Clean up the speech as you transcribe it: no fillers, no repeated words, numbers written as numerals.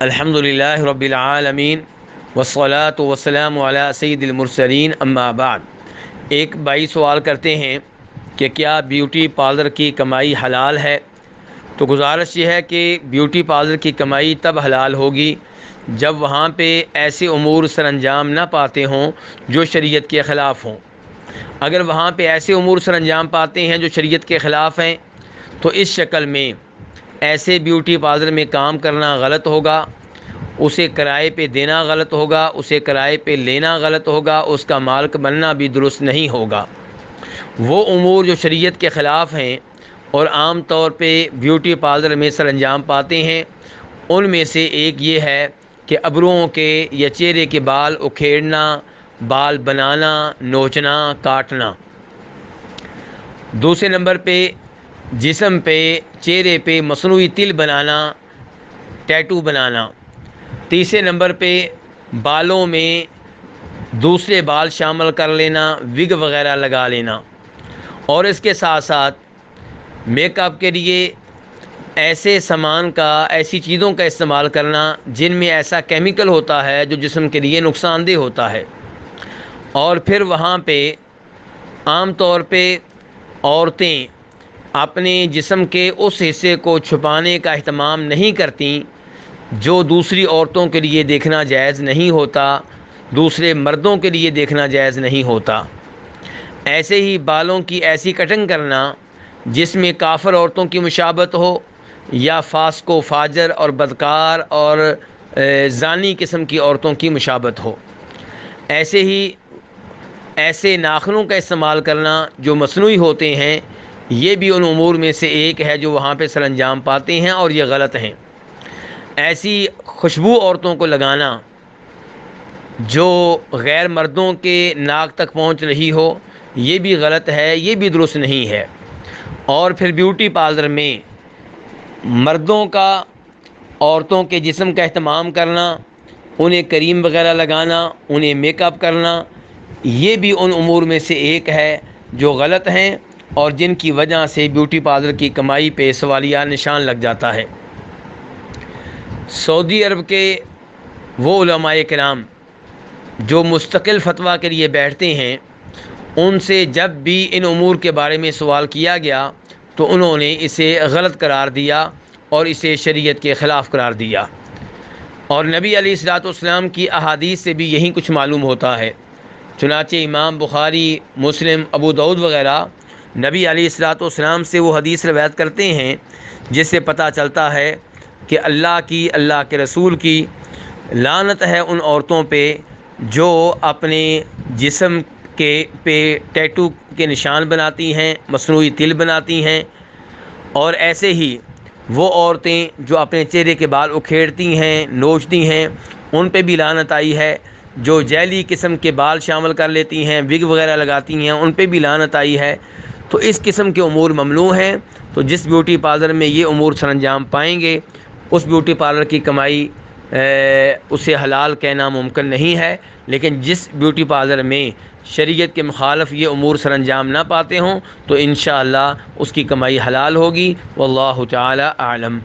अल्हम्दुलिल्लाहि रब्बिल आलमीन वस्सलातु वस्सलामु अला सय्यिदिल मुरसलीन अम्मा बाद। एक भाई सवाल करते हैं कि क्या ब्यूटी पार्लर की कमाई हलाल है। तो गुजारिश ये है कि ब्यूटी पार्लर की कमाई तब हलाल होगी जब वहाँ पे ऐसे उमूर सरअंजाम ना पाते हों जो शरीयत के ख़िलाफ़ हों। अगर वहाँ पे ऐसे उमूर सरअंजाम पाते हैं जो शरीयत के ख़िलाफ़ हैं तो इस शक्ल में ऐसे ब्यूटी पार्लर में काम करना गलत होगा, उसे किराए पे देना गलत होगा, उसे किराए पे लेना गलत होगा, उसका मालिक बनना भी दुरुस्त नहीं होगा। वो उमूर जो शरीयत के ख़िलाफ़ हैं और आम तौर पे ब्यूटी पार्लर में सरअंजाम पाते हैं, उनमें से एक ये है कि अबरुओं के या चेहरे के बाल उखेड़ना, बाल बनाना, नोचना, काटना। दूसरे नंबर पे जिस्म पे, चेहरे पे मसनूई तिल बनाना, टैटू बनाना। तीसरे नंबर पे बालों में दूसरे बाल शामिल कर लेना, विग वगैरह लगा लेना। और इसके साथ साथ मेकअप के लिए ऐसे सामान का, ऐसी चीज़ों का इस्तेमाल करना जिनमें ऐसा केमिकल होता है जो जिस्म के लिए नुकसानदेह होता है। और फिर वहाँ पे आम तौर पे औरतें अपने जिस्म के उस हिस्से को छुपाने का अहतमाम नहीं करती जो दूसरी औरतों के लिए देखना जायज़ नहीं होता, दूसरे मर्दों के लिए देखना जायज़ नहीं होता। ऐसे ही बालों की ऐसी कटिंग करना जिसमें काफिर औरतों की मुशाबत हो या फास्को, फाजर और बदकार और जानी किस्म की औरतों की मुशाबत हो। ऐसे ही ऐसे नाखूनों का इस्तेमाल करना जो मसनूई होते हैं, ये भी उन उमूर में से एक है जो वहाँ पे सरअंजाम पाते हैं और ये गलत हैं। ऐसी खुशबू औरतों को लगाना जो गैर मर्दों के नाक तक पहुँच रही हो, ये भी गलत है, ये भी दुरुस्त नहीं है। और फिर ब्यूटी पार्लर में मर्दों का औरतों के जिस्म का एहतमाम करना, उन्हें क्रीम वगैरह लगाना, उन्हें मेकअप करना, ये भी उन उमूर में से एक है जो गलत हैं और जिनकी वजह से ब्यूटी पार्लर की कमाई पे सवालिया निशान लग जाता है। सऊदी अरब के वो उलमाए किराम जो मुस्तकिल फ़तवा के लिए बैठते हैं, उनसे जब भी इन उमूर के बारे में सवाल किया गया तो उन्होंने इसे गलत करार दिया और इसे शरीयत के ख़िलाफ़ करार दिया। और नबी अलैहिस्सलाम की अहादीस से भी यही कुछ मालूम होता है। चुनाचे इमाम बुखारी, मुस्लिम, अबू दाऊद वग़ैरह नबी अलैहिस्सलाम से वो हदीस रवायत करते हैं जिससे पता चलता है कि अल्लाह के रसूल की लानत है उन औरतों पे जो अपने जिस्म के पे टैटू के निशान बनाती हैं, मसनूई तिल बनाती हैं। और ऐसे ही वो औरतें जो अपने चेहरे के बाल उखेड़ती हैं, नोचती हैं, उन पे भी लानत आई है। जो जैली किस्म के बाल शामिल कर लेती हैं, विग वगैरह लगाती हैं, उन पे भी लानत आई है। तो इस किस्म के उमूर ममनू हैं। तो जिस ब्यूटी पार्लर में ये उमूर सरंजाम पाएंगे उस ब्यूटी पार्लर की कमाई उसे हलाल कहना मुमकिन नहीं है। लेकिन जिस ब्यूटी पार्लर में शरीयत के मुखालफ ये उमूर सरंजाम ना पाते हों तो इंशाअल्लाह उसकी कमाई हलाल होगी। वल्लाहु ताला आलम।